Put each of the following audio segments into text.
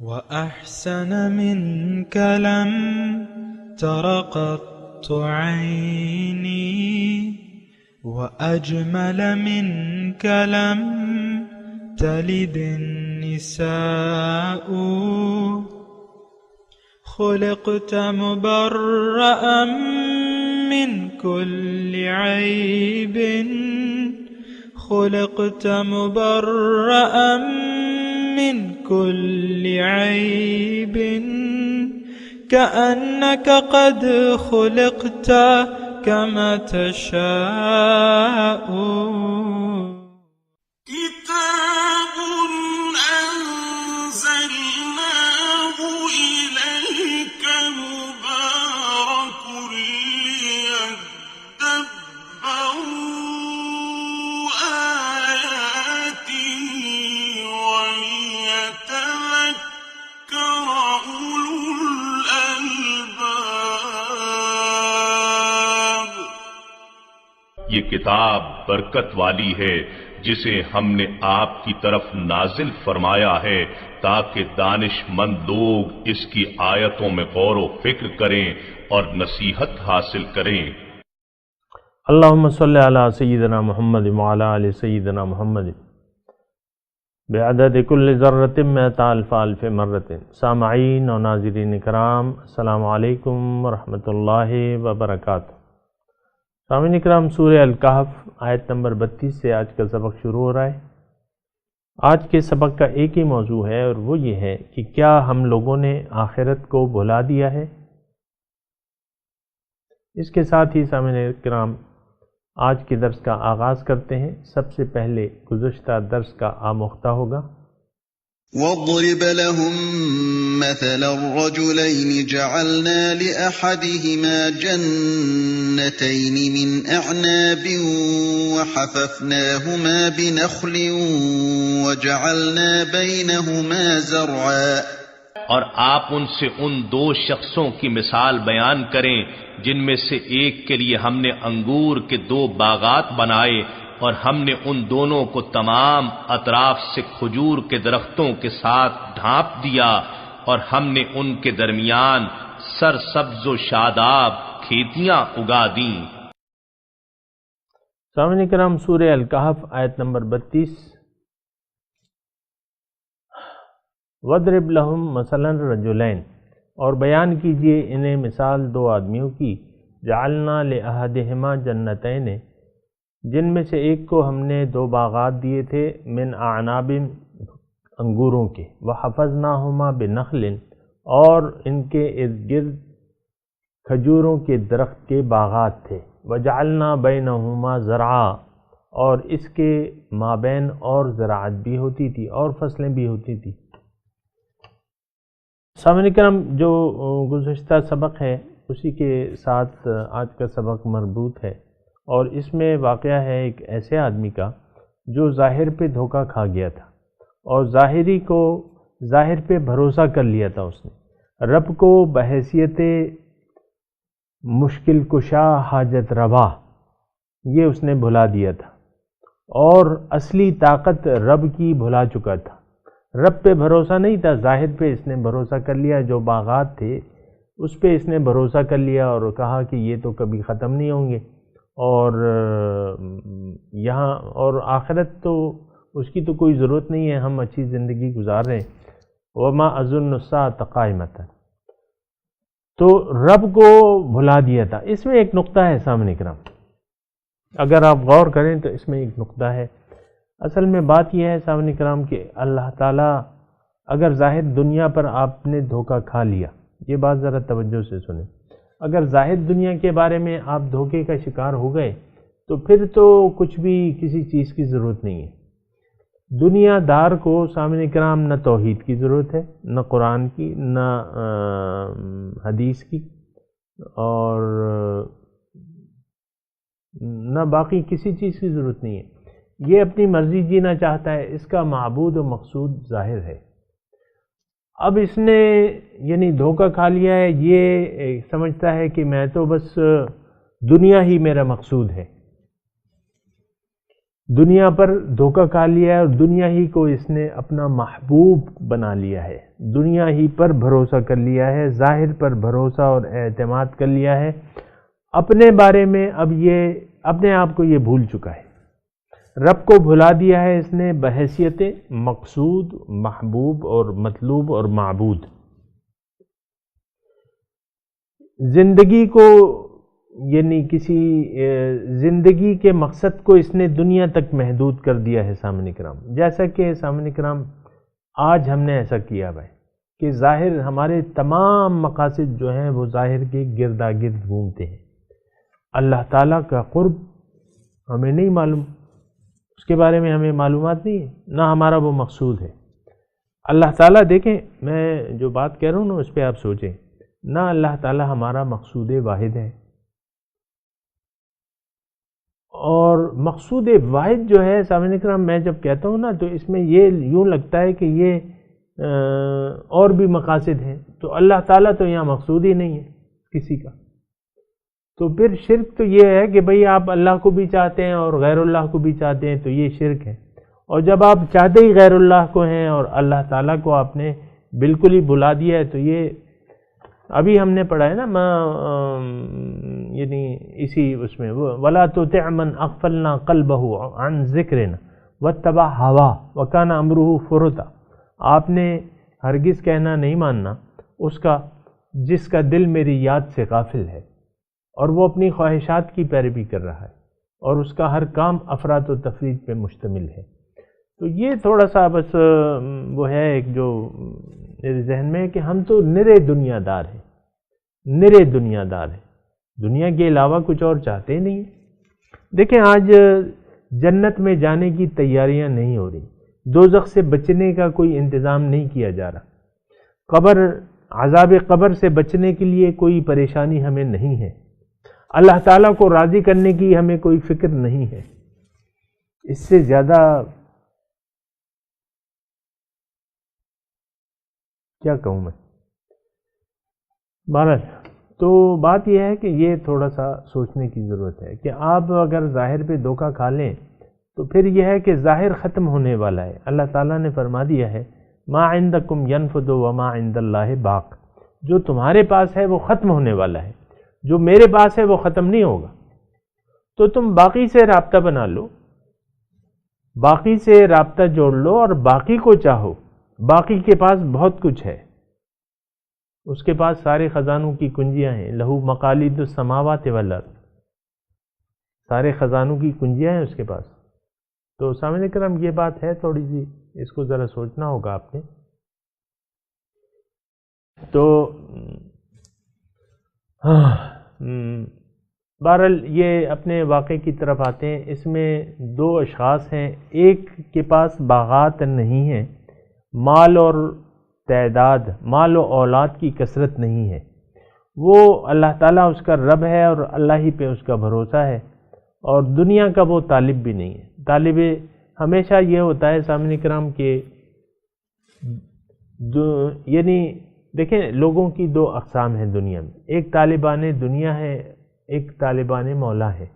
وأحسن منك لم تر قط عيني وأجمل منك لم تلد النساء خلقت مبرأ من كل عيب خلقت مبرأ من كل عيب كأنك قد خلقت كما تشاء كتاب أنزلناه إليك مبارك ليدبروا آياته وليتذكر أولو الألباب. یہ کتاب برکت والی ہے جسے ہم نے آپ کی طرف نازل فرمایا ہے تاکہ دانش مند لوگ اس کی آیتوں میں غور و فکر کریں اور نصیحت حاصل کریں. اللہم صلی علی سیدنا محمد وعلی آل سیدنا محمد بعدد کل ذرۃ مئۃ الف الف مرۃ. سامعین و ناظرین کرام، السلام علیکم ورحمۃ اللہ وبرکاتہ. سامعین کرام، سورہ الکہف آیت نمبر 32 سے آج کا سبق شروع ہو رہا ہے. آج کے سبق کا ایک ہی موضوع ہے اور وہ یہ ہے کہ کیا ہم لوگوں نے آخرت کو بھلا دیا ہے. اس کے ساتھ ہی سامعین کرام آج کے درس کا آغاز کرتے ہیں. سب سے پہلے گزشتہ درس کا آموختہ ہوگا. وَاضْرِبْ لَهُم مَّثَلًا رَّجُلَيْنِ جَعَلْنَا لِأَحَدِهِمَا جَنَّتَيْنِ مِنْ أَعْنَابٍ وَحَفَفْنَاهُمَا بِنَخْلٍ وَجَعَلْنَا بَيْنَهُمَا زَرْعًا. اور آپ ان سے ان دو شخصوں کی مثال بیان کریں جن میں سے ایک کے لیے ہم نے انگور کے دو باغات بنائے اور ہم نے ان دونوں کو تمام اطراف سے کھجور کے درختوں کے ساتھ ڈھانپ دیا اور ہم نے ان کے درمیان سرسبز و شاداب کھیتیاں اگا دیں. سامعین کرام، سورہ الکہف آیت نمبر 32. وَاضْرِبْ لَهُم مَّثَلًا رَّجُلَيْنِ، اور بیان کیجئے انہیں مثال دو آدمیوں کی. جعلنا لأحدہما جنتین، جن میں سے ایک کو ہم نے دو باغات دیے تھے، من اعناب، انگوروں کے، وحفظناہما بنخل، اور ان کے ارد گرد کھجوروں کے درخت کے باغات تھے. وجعلنا بینہما زرعا، اور اس کے مابین اور زراعت بھی ہوتی تھی اور فصلیں بھی ہوتی تھی. سامعین کرام، جو گزشتہ سبق ہے اسی کے ساتھ آج کا سبق مربوط ہے، اور اس میں واقعہ ہے ایک ایسے آدمی کا جو ظاہر پہ دھوکہ کھا گیا تھا اور ظاہر پہ بھروسہ کر لیا تھا. اس نے رب کو بحیثیت مشکل کشا حاجت روا یہ اس نے بھلا دیا تھا، اور اصلی طاقت رب کی بھلا چکا تھا. رب پہ بھروسہ نہیں تھا، ظاہر پہ اس نے بھروسہ کر لیا. جو باغات تھے اس پہ اس نے بھروسہ کر لیا اور کہا کہ یہ تو کبھی ختم نہیں ہوں گے، اور یہاں اور آخرت تو اس کی تو کوئی ضرورت نہیں ہے، ہم اچھی زندگی گزار رہے ہیں. وما اظن الساعۃ قائمۃ. تو رب کو بھلا دیا تھا. اس میں ایک نقطہ ہے سامنے کرام، اگر آپ غور کریں تو اس میں ایک نقطہ ہے. اصل میں بات یہ ہے سامنے کرام کہ اللہ تعالیٰ اگر ظاہر دنیا پر آپ نے دھوکہ کھا لیا، یہ بات ذرا توجہ سے سنیں، اگر ظاہر دنیا کے بارے میں آپ دھوکے کا شکار ہو گئے تو پھر تو کچھ بھی کسی چیز کی ضرورت نہیں ہے. دنیا دار کو سامنے کرام نہ توحید کی ضرورت ہے، نہ قرآن کی، نہ حدیث کی، اور نہ باقی کسی چیز کی ضرورت نہیں ہے. یہ اپنی مرضی جینا چاہتا ہے، اس کا معبود و مقصود ظاہر ہے. اب اس نے یعنی دھوکہ کھا لیا ہے، یہ سمجھتا ہے کہ میں تو بس دنیا ہی میرا مقصود ہے. دنیا پر دھوکہ کھا لیا ہے اور دنیا ہی کو اس نے اپنا محبوب بنا لیا ہے، دنیا ہی پر بھروسہ کر لیا ہے، ظاہر پر بھروسہ اور اعتماد کر لیا ہے، اپنے بارے میں اب یہ اپنے آپ کو یہ بھول چکا ہے، رب کو بھلا دیا ہے اس نے بحیثیت مقصود، محبوب اور مطلوب اور معبود۔ زندگی کو یعنی کسی زندگی کے مقصد کو اس نے دنیا تک محدود کر دیا ہے سامعین کرام، جیسا کہ سامعین کرام آج ہم نے ایسا کیا ہے کہ ظاہر ہمارے تمام مقاصد جو ہیں وہ ظاہر کے گردا گرد گھومتے ہیں، اللہ تعالیٰ کا قرب ہمیں نہیں معلوم، اس کے بارے میں ہمیں معلومات نہیں ہے، نہ ہمارا وہ مقصود ہے۔ اللہ تعالیٰ دیکھیں، میں جو بات کہہ رہا ہوں نا اس پہ آپ سوچیں، نہ اللہ تعالیٰ ہمارا مقصود واحد ہے، اور مقصود واحد جو ہے سامعین اکرام میں جب کہتا ہوں نا تو اس میں یہ یوں لگتا ہے کہ یہ اور بھی مقاصد ہیں، تو اللہ تعالیٰ تو یہاں مقصود ہی نہیں ہے کسی کا، تو پھر شرک تو یہ ہے کہ بھئی آپ اللہ کو بھی چاہتے ہیں اور غیر اللہ کو بھی چاہتے ہیں، تو یہ شرک ہے۔ اور جب آپ چاہتے ہی غیر اللہ کو ہیں اور اللہ تعالیٰ کو آپ نے بالکل ہی بھلا دیا ہے، تو یہ ابھی ہم نے پڑھا ہے نا یعنی اسی اس میں وَلَا تُطِعْ مَنْ أَغْفَلْنَا قَلْبَهُ عَنْ ذِكْرِنَا وَاتَّبَعَ هَوَاهُ وَكَانَ أَمْرُهُ فُرُطًا، آپ نے ہرگز کہنا نہیں ماننا اس کا جس کا دل میری یاد سے غافل ہے اور وہ اپنی خواہشات کی پیروی کر رہا ہے اور اس کا ہر کام افراط و تفرید پہ مشتمل ہے۔ تو یہ تھوڑا سا بس وہ ہے ایک جو میرے ذہن میں ہے کہ ہم تو نرے دنیا دار ہیں، نرے دنیا دار ہیں، دنیا کے علاوہ کچھ اور چاہتے ہی نہیں ہیں۔ دیکھیں آج جنت میں جانے کی تیاریاں نہیں ہو رہی، دوزخ سے بچنے کا کوئی انتظام نہیں کیا جا رہا، قبر عذاب قبر سے بچنے کے لیے کوئی پریشانی ہمیں نہیں ہے، اللہ تعالیٰ کو راضی کرنے کی ہمیں کوئی فکر نہیں ہے، اس سے زیادہ کیا کہوں میں۔ بہرحال تو بات یہ ہے کہ یہ تھوڑا سا سوچنے کی ضرورت ہے کہ آپ اگر ظاہر پہ دھوکہ کھا لیں تو پھر یہ ہے کہ ظاہر ختم ہونے والا ہے۔ اللہ تعالیٰ نے فرما دیا ہے ما عندکم ینفد وما عند اللہ باق، جو تمہارے پاس ہے وہ ختم ہونے والا ہے، جو میرے پاس ہے وہ ختم نہیں ہوگا، تو تم باقی سے رابطہ بنا لو، باقی سے رابطہ جوڑ لو اور باقی کو چاہو، باقی کے پاس بہت کچھ ہے، اس کے پاس سارے خزانوں کی کنجیاں ہیں، لہو مقالید السماوات والارض، سارے خزانوں کی کنجیاں ہیں اس کے پاس۔ تو سامعین کرام یہ بات ہے تھوڑی سی، اس کو ذرا سوچنا ہوگا آپ نے۔ تو بہرحال یہ اپنے واقعے کی طرف آتے ہیں، اس میں دو اشخاص ہیں، ایک کے پاس باغات نہیں ہیں، مال اور تعداد، مال و اولاد کی کثرت نہیں ہے، وہ اللہ تعالیٰ اس کا رب ہے اور اللہ ہی پہ اس کا بھروسہ ہے، اور دنیا کا وہ طالب بھی نہیں ہے۔ طالب ہمیشہ یہ ہوتا ہے سامعین کرام کہ یعنی دیکھیں لوگوں کی دو اقسام ہیں دنیا میں، ایک طالبان دنیا ہے، ایک طالبان مولا ہے۔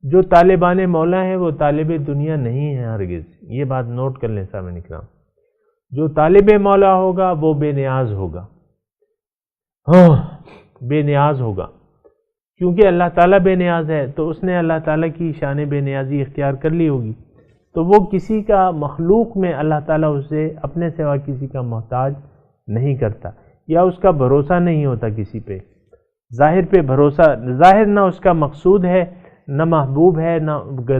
جو طالبان مولا ہے وہ طالب دنیا نہیں ہے ہرگز، یہ بات نوٹ کر لیں سامعین کرام۔ جو طالب مولا ہوگا وہ بے نیاز ہوگا، بے نیاز ہوگا، کیونکہ اللہ تعالیٰ بے نیاز ہے تو اس نے اللہ تعالیٰ کی شان بے نیازی اختیار کر لی ہوگی، تو وہ کسی کا مخلوق میں اللہ تعالیٰ اسے اپنے سوا کسی کا محتاج نہیں کرتا، یا اس کا بھروسہ نہیں ہوتا کسی پہ، ظاہر پہ بھروسہ، ظاہر نہ اس کا مقصود ہے نہ محبوب ہے، نہ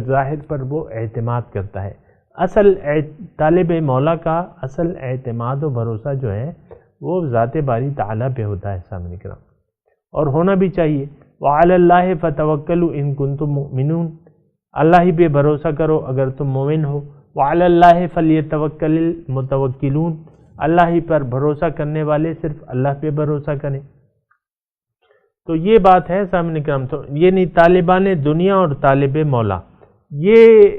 ظاہر پر وہ اعتماد کرتا ہے۔ اصل طالب مولا کا اصل اعتماد و بھروسہ جو ہے وہ ذات باری تعالیٰ پہ ہوتا ہے سامنے کرام، اور ہونا بھی چاہیے۔ وعلی اللہ فتوکلوا ان کنتم مؤمنون، اللہ ہی پہ بھروسہ کرو اگر تم مومن ہو۔ وعلی اللہ فلیتوکل المتوکلون، اللہ ہی پر بھروسہ کرنے والے صرف اللہ پہ بھروسہ کریں۔ تو یہ بات ہے سامنے کرام، تو یہ نہیں طالبان دنیا اور طالب مولا، یہ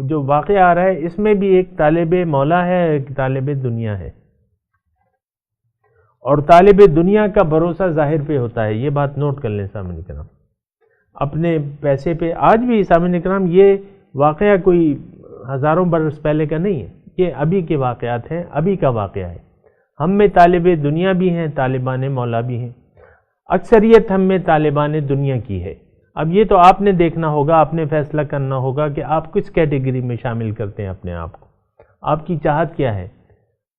جو واقعہ آ رہا ہے اس میں بھی ایک طالب مولا ہے ایک طالب دنیا ہے، اور طالب دنیا کا بھروسہ ظاہر پہ ہوتا ہے، یہ بات نوٹ کر لیں سامعین کرام، اپنے پیسے پہ۔ آج بھی سامعین کرام یہ واقعہ کوئی ہزاروں برس پہلے کا نہیں ہے، یہ ابھی کے واقعات ہیں، ابھی کا واقعہ ہے۔ ہم میں طالب دنیا بھی ہیں، طالبان مولا بھی ہیں، اکثریت ہم میں طالبان دنیا کی ہے۔ اب یہ تو آپ نے دیکھنا ہوگا، آپ نے فیصلہ کرنا ہوگا کہ آپ کس کیٹیگری میں شامل کرتے ہیں اپنے آپ کو، آپ کی چاہت کیا ہے،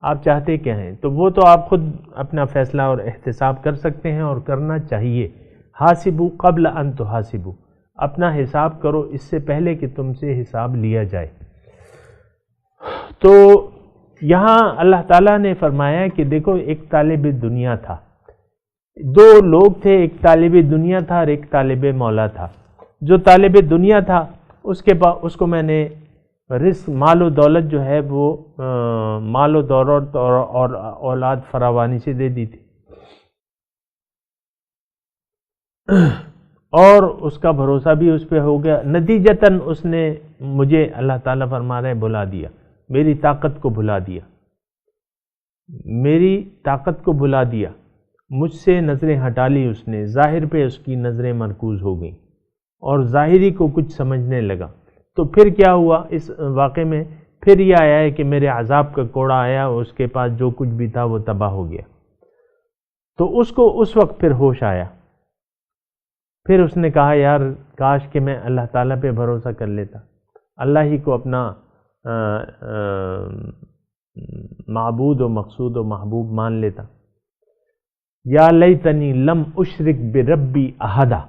آپ چاہتے کیا ہیں، تو وہ تو آپ خود اپنا فیصلہ اور احتساب کر سکتے ہیں اور کرنا چاہیے۔ حاسبو قبل ان تحاسبو، اپنا حساب کرو اس سے پہلے کہ تم سے حساب لیا جائے۔ تو یہاں اللہ تعالیٰ نے فرمایا کہ دیکھو ایک طالب دنیا تھا، دو لوگ تھے، ایک طالب دنیا تھا اور ایک طالب مولا تھا۔ جو طالب دنیا تھا اس کو میں نے رزق، مال و دولت جو ہے وہ مال و دولت اور اولاد فراوانی سے دے دی تھی، اور اس کا بھروسہ بھی اس پہ ہو گیا۔ نتیجتاً اس نے مجھے، اللہ تعالیٰ فرما رہے، بھلا دیا، میری طاقت کو بھلا دیا، میری طاقت کو بھلا دیا، مجھ سے نظریں ہٹا لی اس نے، ظاہر پہ اس کی نظریں مرکوز ہو گئیں اور ظاہری کو کچھ سمجھنے لگا۔ تو پھر کیا ہوا اس واقعے میں؟ پھر یہ آیا ہے کہ میرے عذاب کا کوڑا آیا، اس کے پاس جو کچھ بھی تھا وہ تباہ ہو گیا۔ تو اس کو اس وقت پھر ہوش آیا، پھر اس نے کہا یار کاش کہ میں اللہ تعالیٰ پہ بھروسہ کر لیتا، اللہ ہی کو اپنا معبود و مقصود و محبوب مان لیتا۔ یا لیتنی لم اشرک بربی احدا،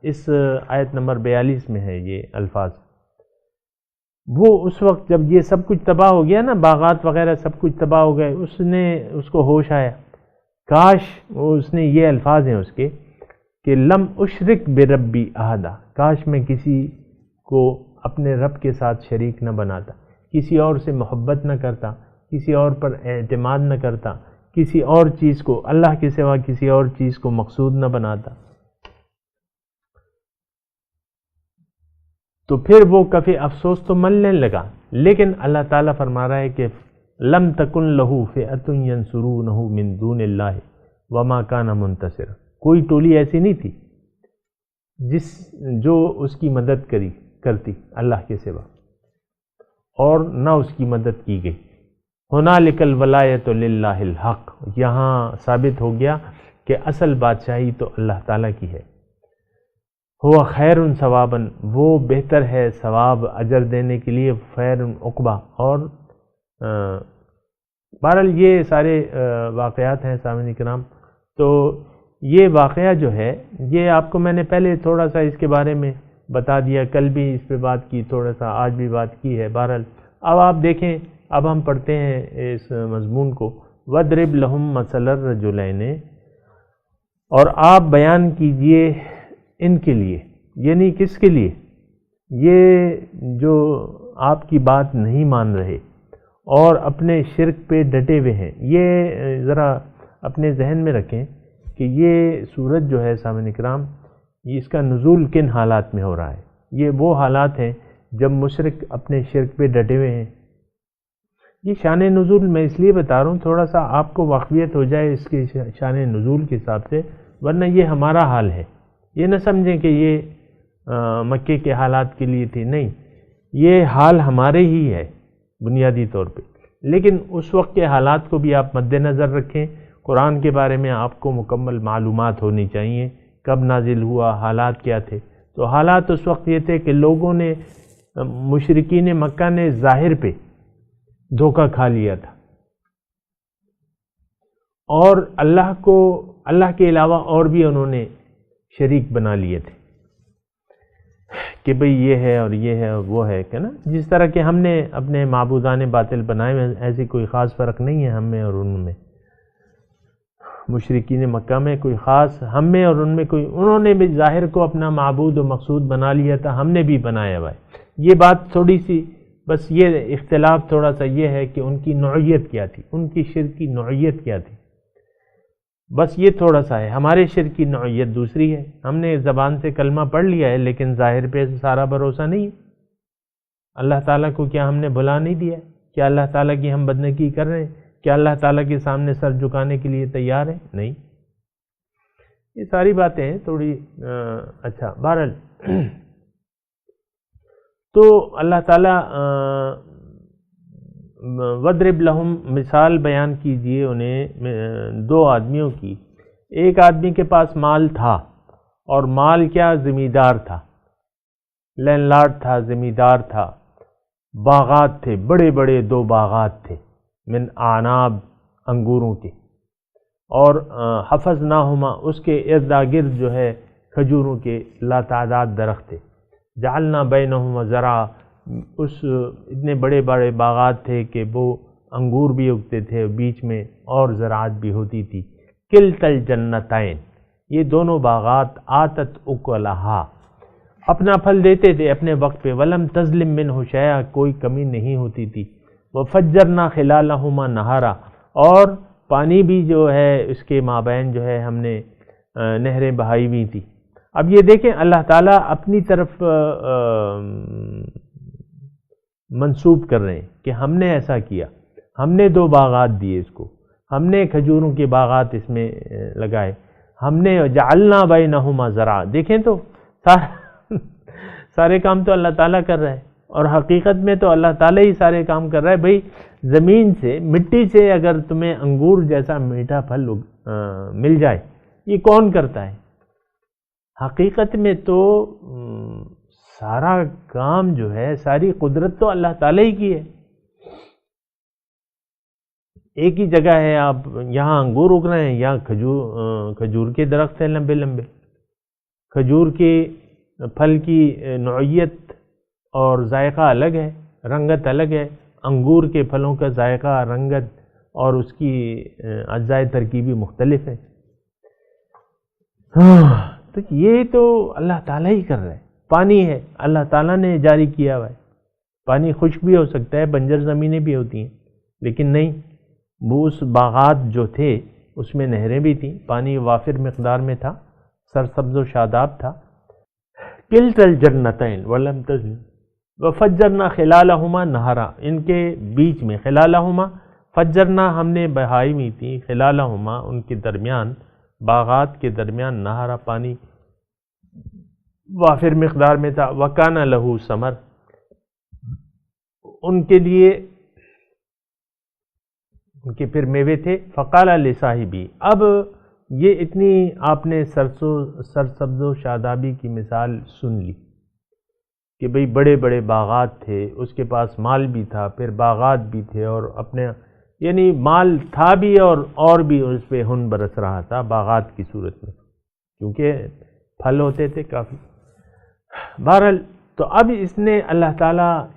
اس آیت نمبر 42 میں ہے یہ الفاظ۔ وہ اس وقت جب یہ سب کچھ تباہ ہو گیا نا، باغات وغیرہ سب کچھ تباہ ہو گئے، اس کو ہوش آیا، کاش، اس نے یہ الفاظ ہیں اس کے کہ لم اشرک بربی احدا، کاش میں کسی کو اپنے رب کے ساتھ شریک نہ بناتا، کسی اور سے محبت نہ کرتا، کسی اور پر اعتماد نہ کرتا، کسی اور چیز کو، اللہ کے سوا کسی اور چیز کو مقصود نہ بناتا۔ تو پھر وہ کافی افسوس تو ملنے لگا، لیکن اللہ تعالیٰ فرما رہا ہے کہ لم تکن لہو فئۃ ینصرونہ من دون اللہ وما کان منتصر، کوئی ٹولی ایسی نہیں تھی جو اس کی مدد کرتی اللہ کے سوا، اور نہ اس کی مدد کی گئی۔ ہنالک الولایۃ للہ الحق، یہاں ثابت ہو گیا کہ اصل بادشاہی تو اللہ تعالیٰ کی ہے۔ ہوا خیر ثوابا، وہ بہتر ہے ثواب اجر دینے کے لیے، خیر عقبہ۔ اور بہرحال یہ سارے واقعات ہیں سامعین کرام۔ تو یہ واقعہ جو ہے یہ آپ کو میں نے پہلے تھوڑا سا اس کے بارے میں بتا دیا، کل بھی اس پہ بات کی، تھوڑا سا آج بھی بات کی ہے۔ بہرحال اب آپ دیکھیں، اب ہم پڑھتے ہیں اس مضمون کو۔ وَاضْرِبْ لَهُم مَثَلَ الرَّجُلَيْنِ، اور آپ بیان کیجئے ان کے لیے، یعنی کس کے لیے؟ یہ جو آپ کی بات نہیں مان رہے اور اپنے شرک پہ ڈٹے ہوئے ہیں، یہ ذرا اپنے ذہن میں رکھیں کہ یہ سورت جو ہے سامعین کرام، اس کا نزول کن حالات میں ہو رہا ہے۔ یہ وہ حالات ہیں جب مشرک اپنے شرک پہ ڈٹے ہوئے ہیں۔ یہ شان نزول میں اس لیے بتا رہا ہوں، تھوڑا سا آپ کو واقفیت ہو جائے اس کے شان نزول کے حساب سے، ورنہ یہ ہمارا حال ہے۔ یہ نہ سمجھیں کہ یہ مکے کے حالات کے لیے تھی، نہیں، یہ حال ہمارے ہی ہے بنیادی طور پہ، لیکن اس وقت کے حالات کو بھی آپ مد نظر رکھیں۔ قرآن کے بارے میں آپ کو مکمل معلومات ہونی چاہیے، کب نازل ہوا، حالات کیا تھے۔ تو حالات اس وقت یہ تھے کہ لوگوں نے، مشرکین مکہ نے ظاہر پہ دھوکہ کھا لیا تھا، اور اللہ کے علاوہ اور بھی انہوں نے شریک بنا لیے تھے کہ بھئی یہ ہے اور یہ ہے اور وہ ہے، کہ نا، جس طرح کہ ہم نے اپنے معبودان باطل بنائے ہوئے، ایسی کوئی خاص فرق نہیں ہے ہم میں اور ان میں۔ مشرکین مکہ میں کوئی خاص، ہم میں اور ان میں کوئی، انہوں نے بھی ظاہر کو اپنا معبود و مقصود بنا لیا تھا، ہم نے بھی بنایا ہوا ہے۔ یہ بات تھوڑی سی، بس یہ اختلاف تھوڑا سا یہ ہے کہ ان کی نوعیت کیا تھی، ان کی شرک کی نوعیت کیا تھی، بس یہ تھوڑا سا ہے۔ ہمارے شرک کی نوعیت دوسری ہے، ہم نے زبان سے کلمہ پڑھ لیا ہے لیکن ظاہر پہ سارا بھروسہ نہیں ہے۔ اللہ تعالیٰ کو کیا ہم نے بھلا نہیں دیا؟ کیا اللہ تعالیٰ کی ہم بدنگی کر رہے ہیں؟ کیا اللہ تعالیٰ کے سامنے سر جھکانے کے لیے تیار ہیں؟ نہیں۔ یہ ساری باتیں ہیں تھوڑی اچھا، بہرحال تو اللہ تعالیٰ وَضْرِبْ لَهُمْ مثال بیان کیجئے انہیں دو آدمیوں کی. ایک آدمی کے پاس مال تھا، اور مال کیا؟ زمیندار تھا، لینڈ لارڈ تھا، زمیندار تھا. باغات تھے، بڑے بڑے 2 باغات تھے من اعناب، انگوروں کے، اور حفظناہما، اس کے ارد گرد جو ہے کھجوروں کے لاتعداد درخت تھے. جعلنا بینہما زرعا، اس اتنے بڑے بڑے باغات تھے کہ وہ انگور بھی اگتے تھے، بیچ میں اور زراعت بھی ہوتی تھی. کلتا الجنتین، یہ دونوں باغات آتت اکلہا، اپنا پھل دیتے تھے اپنے وقت پہ. ولم تظلم منہ شیئا، کوئی کمی نہیں ہوتی تھی. وفجرنا خلالہما نہارا، اور پانی بھی جو ہے اس کے مابین جو ہے ہم نے نہریں بہائی ہوئی تھی. اب یہ دیکھیں اللہ تعالیٰ اپنی طرف منسوب کر رہے ہیں کہ ہم نے ایسا کیا، ہم نے 2 باغات دیے اس کو، ہم نے کھجوروں کے باغات اس میں لگائے، ہم نے جعلنا بینہما زرعا. دیکھیں تو سارے کام تو اللہ تعالیٰ کر رہا ہے، اور حقیقت میں تو اللہ تعالیٰ ہی سارے کام کر رہا ہے. بھئی زمین سے، مٹی سے اگر تمہیں انگور جیسا میٹھا پھل مل جائے، یہ کون کرتا ہے؟ حقیقت میں تو سارا کام جو ہے، ساری قدرت تو اللہ تعالیٰ ہی کی ہے. ایک ہی جگہ ہے، آپ یہاں انگور اگ رہے ہیں، یہاں کھجور کے درخت ہیں لمبے لمبے. کھجور کے پھل کی نوعیت اور ذائقہ الگ ہے، رنگت الگ ہے. انگور کے پھلوں کا ذائقہ، رنگت اور اس کی اجزائے ترکیبی مختلف ہے. تو یہ تو اللہ تعالیٰ ہی کر رہا ہے. پانی ہے، اللہ تعالیٰ نے جاری کیا ہوا ہے. پانی خشک بھی ہو سکتا ہے، بنجر زمینیں بھی ہوتی ہیں، لیکن نہیں، وہ اس باغات جو تھے اس میں نہریں بھی تھیں، پانی وافر مقدار میں تھا، سرسبز و شاداب تھا. کلتا الجنتین ولم تظلم وفجرنا خلالہما نہرا، ان کے بیچ میں، خلالہما، فجرنا ہم نے بہائی ہوئی تھی، خلالہما ان کے درمیان، باغات کے درمیان، نہرا پانی وافر مقدار میں تھا. وکان لہو ثمر، ان کے لیے ان کے پھر میوے تھے. فقال لصاحبی، اب یہ اتنی آپ نے سرسبز و شادابی کی مثال سن لی کہ بھئی بڑے بڑے باغات تھے، اس کے پاس مال بھی تھا، پھر باغات بھی تھے، اور اپنے یعنی مال تھا بھی اور بھی اس پہ ہن برس رہا تھا باغات کی صورت میں، کیونکہ پھل ہوتے تھے کافی. بہرحال تو اب اس نے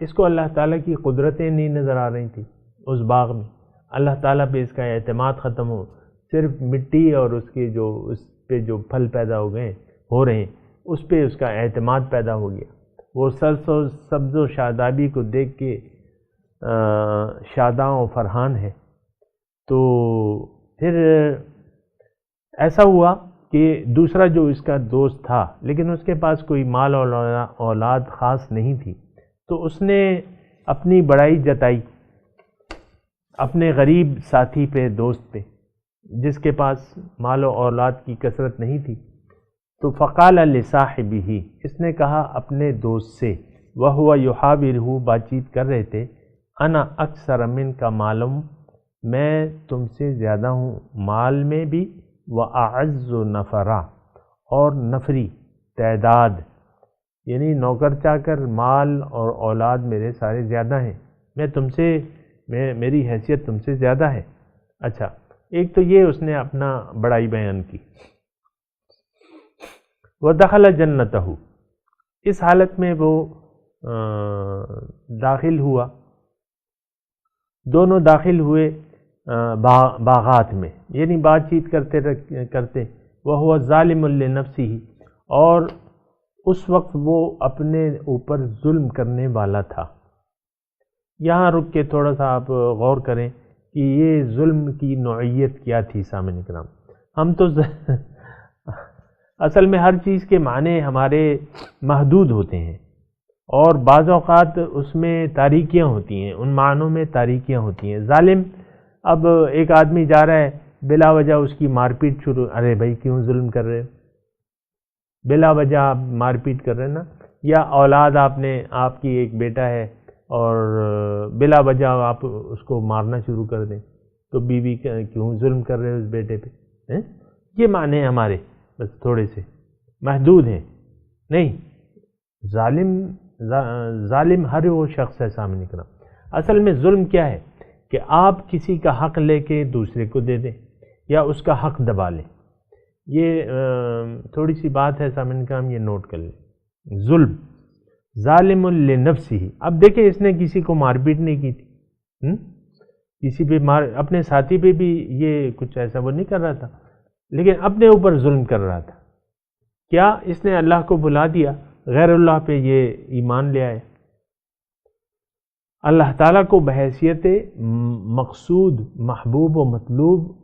اس کو اللہ تعالیٰ کی قدرتیں نہیں نظر آ رہی تھی اس باغ میں. اللہ تعالیٰ پہ اس کا اعتماد ختم صرف مٹی اور اس پہ جو پھل پیدا ہو رہے ہیں اس پہ اس کا اعتماد پیدا ہو گیا. وہ سبز و شادابی کو دیکھ کے شاداں و فرحان ہے. تو پھر ایسا ہوا کہ دوسرا جو اس کا دوست تھا، لیکن اس کے پاس کوئی مال اور اولاد خاص نہیں تھی، تو اس نے اپنی بڑائی جتائی اپنے غریب ساتھی پہ، دوست پہ، جس کے پاس مال و اولاد کی کثرت نہیں تھی. تو فقال لصاحبہ، اس نے کہا اپنے دوست سے، وہو یحاورہ، بات چیت کر رہے تھے، انا اکثر منک مالا، میں تم سے زیادہ ہوں مال میں بھی، واعز نفرا، اور نفری تعداد، یعنی نوکر چاکر، مال اور اولاد میرے سارے زیادہ ہیں، میری حیثیت تم سے زیادہ ہے. اچھا، ایک تو یہ اس نے اپنا بڑائی بیان کی. وَدَخَلَ جَنَّتَهُ، اس حالت میں وہ داخل ہوا، دونوں داخل ہوئے باغات میں، یعنی بات چیت کرتے وَهُوَ ظَالِمٌ لِنَفْسِهِ، اور اس وقت وہ اپنے اوپر ظلم کرنے والا تھا. یہاں رک کے تھوڑا سا آپ غور کریں کہ یہ ظلم کی نوعیت کیا تھی. سامعین کرام، ہم تو اصل میں ہر چیز کے معنی ہمارے محدود ہوتے ہیں، اور بعض اوقات اس میں تاریکیاں ہوتی ہیں، ان معنوں میں تاریکیاں ہوتی ہیں. ظالم، اب ایک آدمی جا رہا ہے، بلا وجہ اس کی مار پیٹ شروع، ارے بھائی کیوں ظلم کر رہے ہو، بلا وجہ آپ مار پیٹ کر رہے ہیں نا، یا اولاد آپ کی ایک بیٹا ہے اور بلا وجہ آپ اس کو مارنا شروع کر دیں، تو بیوی کیوں ظلم کر رہے اس بیٹے پہ؟ یہ معنی ہمارے بس تھوڑے سے محدود ہیں. نہیں، ظالم ہر وہ شخص ہے سامنے کرنا. اصل میں ظلم کیا ہے کہ آپ کسی کا حق لے کے دوسرے کو دے دیں یا اس کا حق دبا لیں. یہ تھوڑی سی بات ہے سامنے کرام، یہ نوٹ کر لیں. ظلم ظالم لنفسہ. اب دیکھیں اس نے کسی کو مار پیٹ نہیں کی تھی، کسی پہ اپنے ساتھی پہ بھی یہ کچھ ایسا وہ نہیں کر رہا تھا، لیکن اپنے اوپر ظلم کر رہا تھا. کیا اس نے اللہ کو بھلا دیا، غیر اللہ پہ یہ ایمان لے آئے، اللہ تعالیٰ کو بحیثیت مقصود محبوب و مطلوب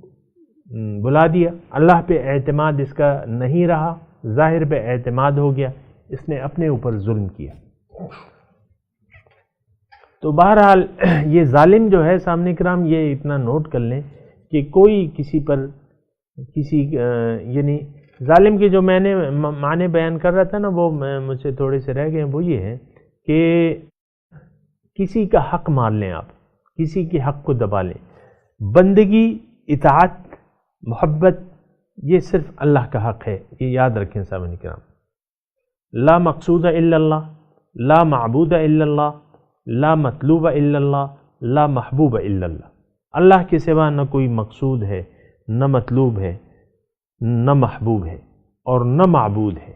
بلا دیا. اللہ پہ اعتماد اس کا نہیں رہا، ظاہر پہ اعتماد ہو گیا، اس نے اپنے اوپر ظلم کیا. تو بہرحال یہ ظالم جو ہے سامنے کرام، یہ اتنا نوٹ کر لیں کہ کوئی کسی پر یعنی ظالم کی جو میں نے معنی بیان کر رہا تھا نا، وہ مجھ سے تھوڑے سے رہ گئے. وہ یہ ہے کہ کسی کا حق مار لیں، آپ کسی کے حق کو دبا لیں. بندگی، اطاعت، محبت، یہ صرف اللہ کا حق ہے، یہ یاد رکھیں سامنے کرام. لا مقصود الا اللہ، لا معبود الا اللہ، لا مطلوب الا اللہ، لا محبوب الا اللہ. اللہ کے سوا نہ کوئی مقصود ہے، نہ مطلوب ہے، نہ محبوب ہے، اور نہ معبود ہے.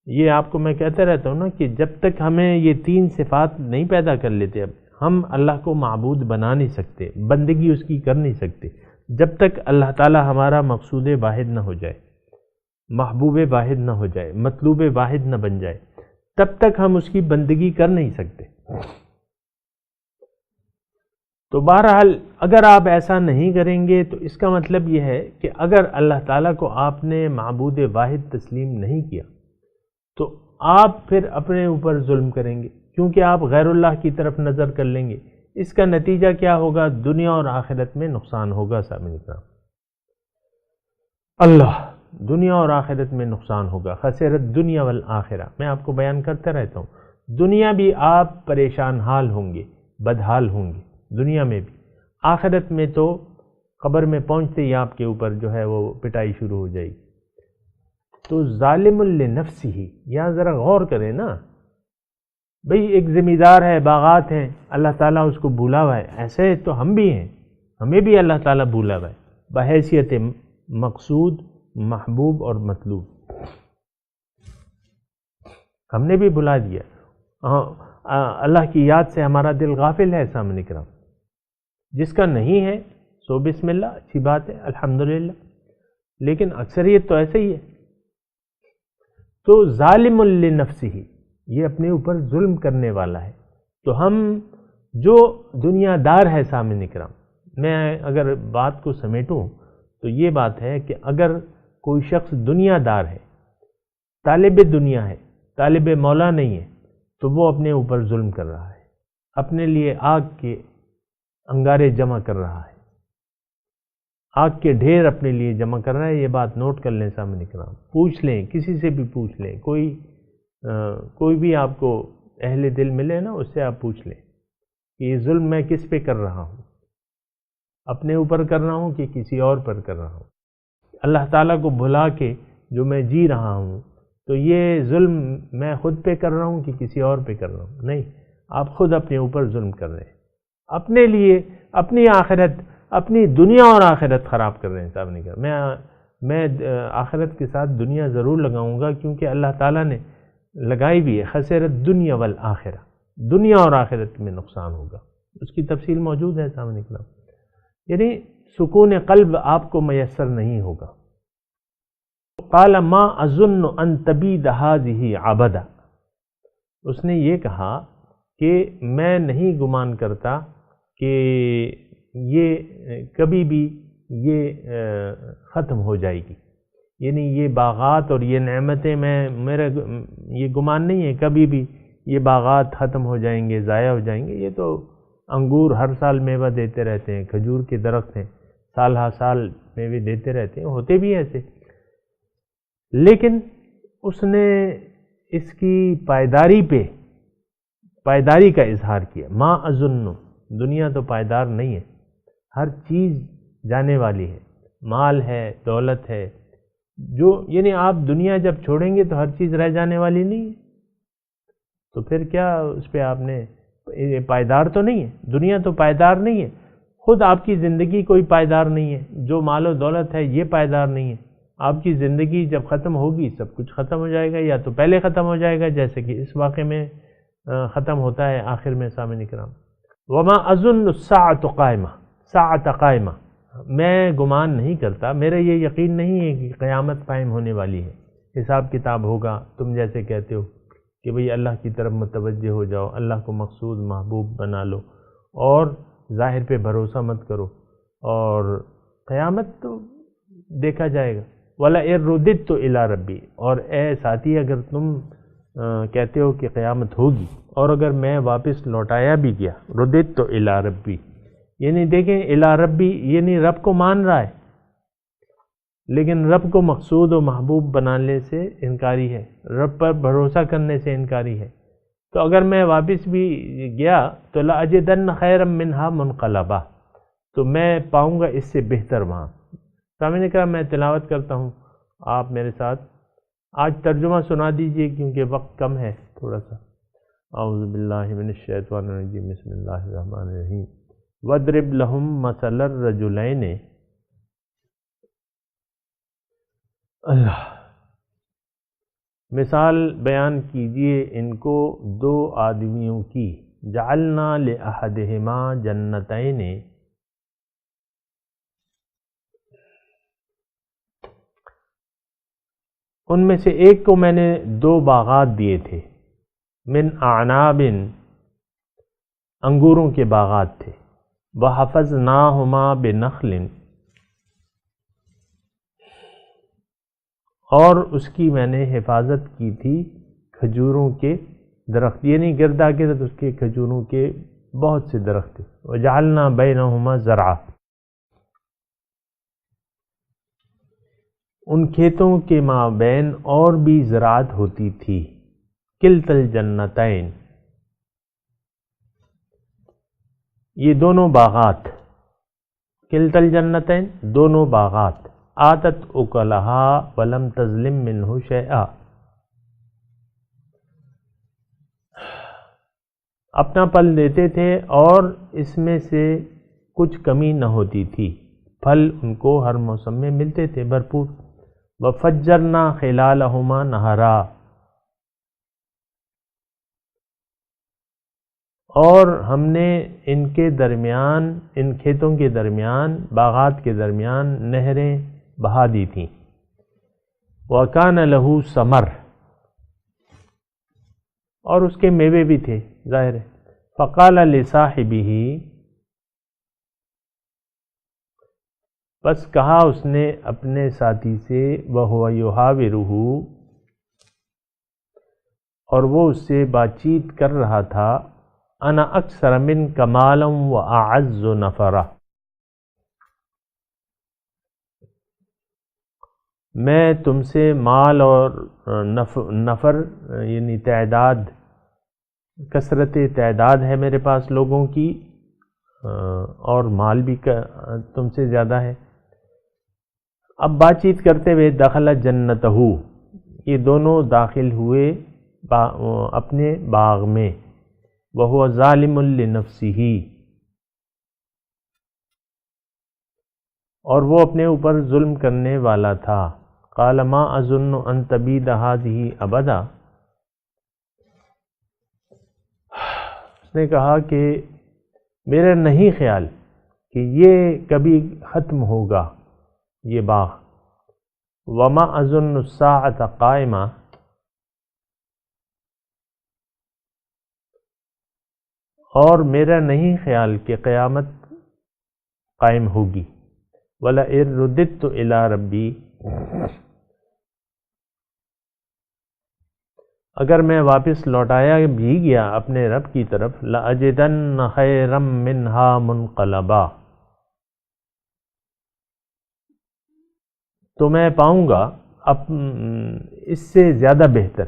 یہ آپ کو میں کہتا رہتا ہوں نا کہ جب تک ہمیں یہ تین صفات نہیں پیدا کر لیتے، اب ہم اللہ کو معبود بنا نہیں سکتے، بندگی اس کی کر نہیں سکتے جب تک اللہ تعالی ہمارا مقصود واحد نہ ہو جائے، محبوب واحد نہ ہو جائے، مطلوب واحد نہ بن جائے، تب تک ہم اس کی بندگی کر نہیں سکتے. تو بہرحال اگر آپ ایسا نہیں کریں گے تو اس کا مطلب یہ ہے کہ اگر اللہ تعالیٰ کو آپ نے معبود واحد تسلیم نہیں کیا تو آپ پھر اپنے اوپر ظلم کریں گے، کیونکہ آپ غیر اللہ کی طرف نظر کر لیں گے. اس کا نتیجہ کیا ہوگا؟ دنیا اور آخرت میں نقصان ہوگا. سامنے کرام اللہ، دنیا اور آخرت میں نقصان ہوگا. خسرت دنیا والآخرہ. میں آپ کو بیان کرتا رہتا ہوں، دنیا بھی آپ پریشان حال ہوں گے، بدحال ہوں گے دنیا میں بھی، آخرت میں تو قبر میں پہنچتے ہی آپ کے اوپر جو ہے وہ پٹائی شروع ہو جائے گی. تو ظالم لنفسہ، یہاں ذرا غور کریں نا. بھئی ایک ذمہ دار ہے، باغات ہیں، اللہ تعالیٰ اس کو بھولا ہوا ہے. ایسے تو ہم بھی ہیں، ہمیں بھی اللہ تعالیٰ بھولا ہوا ہے بحیثیت مقصود، محبوب اور مطلوب. ہم نے بھی بھلا دیا. اللہ کی یاد سے ہمارا دل غافل ہے. سامنے کرام جس کا نہیں ہے سو بسم اللہ، اچھی بات ہے، الحمدللہ، لیکن اکثریت تو ایسے ہی ہے. تو ظالم لنفسہ، یہ اپنے اوپر ظلم کرنے والا ہے. تو ہم جو دنیا دار ہے سامنے کرام، میں اگر بات کو سمیٹوں تو یہ بات ہے کہ اگر کوئی شخص دنیا دار ہے، طالب دنیا ہے، طالب مولا نہیں ہے، تو وہ اپنے اوپر ظلم کر رہا ہے، اپنے لیے آگ کے انگارے جمع کر رہا ہے، آگ کے ڈھیر اپنے لیے جمع کر رہا ہے. یہ بات نوٹ کر لیں سامنے کرام. پوچھ لیں، کسی سے بھی پوچھ لیں، کوئی بھی آپ کو اہل دل ملے نا، اس سے آپ پوچھ لیں کہ یہ ظلم میں کس پہ کر رہا ہوں، اپنے اوپر کر رہا ہوں کہ کسی اور پر کر رہا ہوں. اللہ تعالیٰ کو بھلا کے جو میں جی رہا ہوں، تو یہ ظلم میں خود پہ کر رہا ہوں کہ کسی اور پہ کر رہا ہوں؟ نہیں، آپ خود اپنے اوپر ظلم کر رہے ہیں، اپنے لیے، اپنی آخرت، اپنی دنیا اور آخرت خراب کر رہے ہیں. صاحب نے کہا میں آخرت کے ساتھ دنیا ضرور لگاؤں گا، کیونکہ اللہ تعالیٰ نے لگائی بھی ہے. خسرت دنیا والآخرہ، دنیا اور آخرت میں نقصان ہوگا. اس کی تفصیل موجود ہے سامنے کی. یعنی سکون قلب آپ کو میسر نہیں ہوگا. قال ما اظن ان تبید هذه عبدا، اس نے یہ کہا کہ میں نہیں گمان کرتا کہ یہ کبھی بھی یہ ختم ہو جائے گی. یعنی یہ باغات اور یہ نعمتیں، میرا یہ گمان نہیں ہے کبھی بھی یہ باغات ختم ہو جائیں گے، ضائع ہو جائیں گے. یہ تو انگور ہر سال میوہ دیتے رہتے ہیں، کھجور کے درخت ہیں، سال ہر سال میوے دیتے رہتے ہیں، ہوتے بھی ایسے. لیکن اس نے اس کی پائیداری کا اظہار کیا. ما اظن، دنیا تو پائیدار نہیں ہے، ہر چیز جانے والی ہے، مال ہے، دولت ہے، یعنی آپ دنیا جب چھوڑیں گے تو ہر چیز رہ جانے والی نہیں ہے، تو پھر کیا اس پہ آپ نے پائیدار تو نہیں ہے، دنیا تو پائیدار نہیں ہے، خود آپ کی زندگی کوئی پائیدار نہیں ہے، جو مال و دولت ہے یہ پائیدار نہیں ہے. آپ کی زندگی جب ختم ہوگی سب کچھ ختم ہو جائے گا، یا تو پہلے ختم ہو جائے گا جیسے کہ اس واقعے میں ختم ہوتا ہے آخر میں. سامعین کرام، وما اظن الساعۃ قائمہ، میں گمان نہیں کرتا، میرا یہ یقین نہیں ہے کہ قیامت قائم ہونے والی ہے، حساب کتاب ہوگا. تم جیسے کہتے ہو کہ بھئی اللہ کی طرف متوجہ ہو جاؤ، اللہ کو مقصود محبوب بنا لو اور ظاہر پہ بھروسہ مت کرو، اور قیامت تو دیکھا جائے گا. وَلَئِن رُدِدتُّ إِلَىٰ رَبِّي، اور اے ساتھی اگر تم کہتے ہو کہ قیامت ہوگی اور اگر میں واپس لوٹایا بھی گیا، رُدِدتُّ إِلَىٰ رَبِّي، یعنی دیکھیں إِلَىٰ رَبِّي یعنی رب کو مان رہا ہے لیکن رب کو مقصود و محبوب بنانے سے انکاری ہے، رب پر بھروسہ کرنے سے انکاری ہے. تو اگر میں واپس بھی گیا تو لَأَجِدَنَّ خَيْرًا مِّنْهَا مُنْقَلَبًا، تو میں پاؤں گا اس سے بہتر وہاں. سامنے کا میں تلاوت کرتا ہوں، آپ میرے ساتھ آج ترجمہ سنا دیجئے کیونکہ وقت کم ہے تھوڑا سا. اعوذ باللہ من الشیطان الرجیم، بسم اللہ الرحمن الرحیم. وَاضْرِبْ لَهُم مَّثَلَ الرَّجُلَيْنِ، اللہ مثال بیان کیجئے ان کو دو آدمیوں کی. جعلنا لأحدہما جنتین، ان میں سے ایک کو میں نے دو باغات دیے تھے. من اعناب، انگوروں کے باغات تھے. وحفظناہما بنخل، اور اس کی میں نے حفاظت کی تھی کھجوروں کے درخت، یعنی گردا گرد اس کے کھجوروں کے بہت سے درخت تھے. وجعلنا بینہما زرعا، ان کھیتوں کے مابین اور بھی زراعت ہوتی تھی. کلتا الجنتین، یہ دونوں باغات، کلتا الجنتین دونوں باغات. آتت اکلہا ولم تظلم منہ شیئا، اپنا پھل دیتے تھے اور اس میں سے کچھ کمی نہ ہوتی تھی، پھل ان کو ہر موسم میں ملتے تھے بھرپور. وفجرنا خلالہما نہرا، اور ہم نے ان کے درمیان، ان کھیتوں کے درمیان، باغات کے درمیان نہریں بہا دی تھیں. وَكَانَ لَهُ ثَمَرٌ، اور اس کے میوے بھی تھے ظاہر ہے. فَقَالَ لِصَاحِبِهِ، بس کہا اس نے اپنے ساتھی سے، وَهُوَ يُحَاوِرُهُ، اور وہ اس سے بات چیت کر رہا تھا. أَنَا أَكْثَرُ مِنْكَ مَالًا وَأَعَزُّ نَفَرًا، میں تم سے مال اور نفر یعنی تعداد، کثرت تعداد ہے میرے پاس لوگوں کی، اور مال بھی تم سے زیادہ ہے. اب بات چیت کرتے ہوئے دخل جنتہ، یہ دونوں داخل ہوئے اپنے باغ میں. وَهُوَ ظَالِمٌ لِنَفْسِهِ، اور وہ اپنے اوپر ظلم کرنے والا تھا. قَالَ مَا أَظُنُّ أَن تَبِيدَ هَٰذِهِ أَبَدًا، اس نے کہا کہ میرا نہیں خیال کہ یہ کبھی ختم ہوگا یہ باغ. وَمَا أَظُنُّ السَّاعَةَ قَائِمَةً، اور میرا نہیں خیال کہ قیامت قائم ہوگی. وَلَئِن رُدِدتُّ إِلَىٰ رَبِّي، اگر میں واپس لوٹایا بھی گیا اپنے رب کی طرف، لَأَجِدَنَّ خَيْرًا مِّنْهَا مُنْقَلَبًا، تو میں پاؤں گا اس سے زیادہ بہتر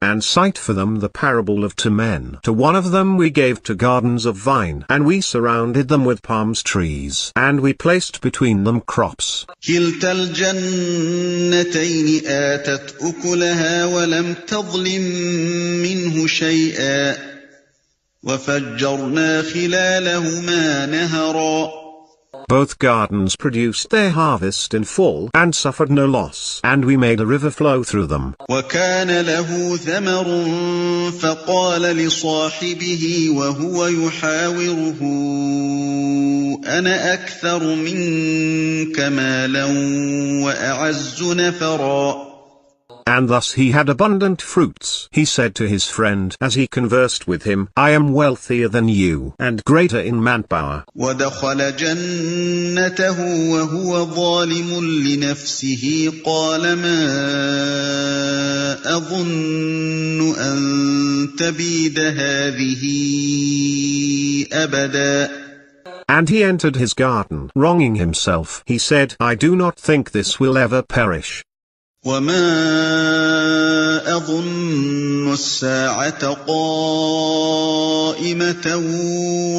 And cite for them the parable of 2 men. To one of them we gave 2 gardens of vine, and we surrounded them with palm trees, and we placed between them crops. كلتا الجنتين آتت أكلها ولم تظلم منه شيئا وفجرنا خلالهما نهرا. Both gardens produced their harvest in full and suffered no loss, and we made a river flow through them. وكان له ثمر فقال لصاحبه وهو يحاوره أنا أكثر منك مالا وأعز نفرا. And thus he had abundant fruits. He said to his friend as he conversed with him, I am wealthier than you, and greater in manpower. ودخل جنته وهو ظالم لنفسه قال ما أظن أن تبيد هذه أبدا. And he entered his garden, wronging himself. He said, I do not think this will ever perish. وما أظن الساعة قائمة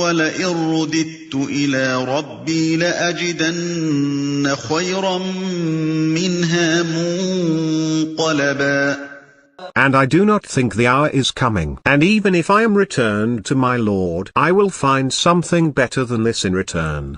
ولئن رددت إلى ربي لأجدن خيرا منها منقلبا. And I do not think the hour is coming, and even if I am returned to my Lord, I will find something better than this in return.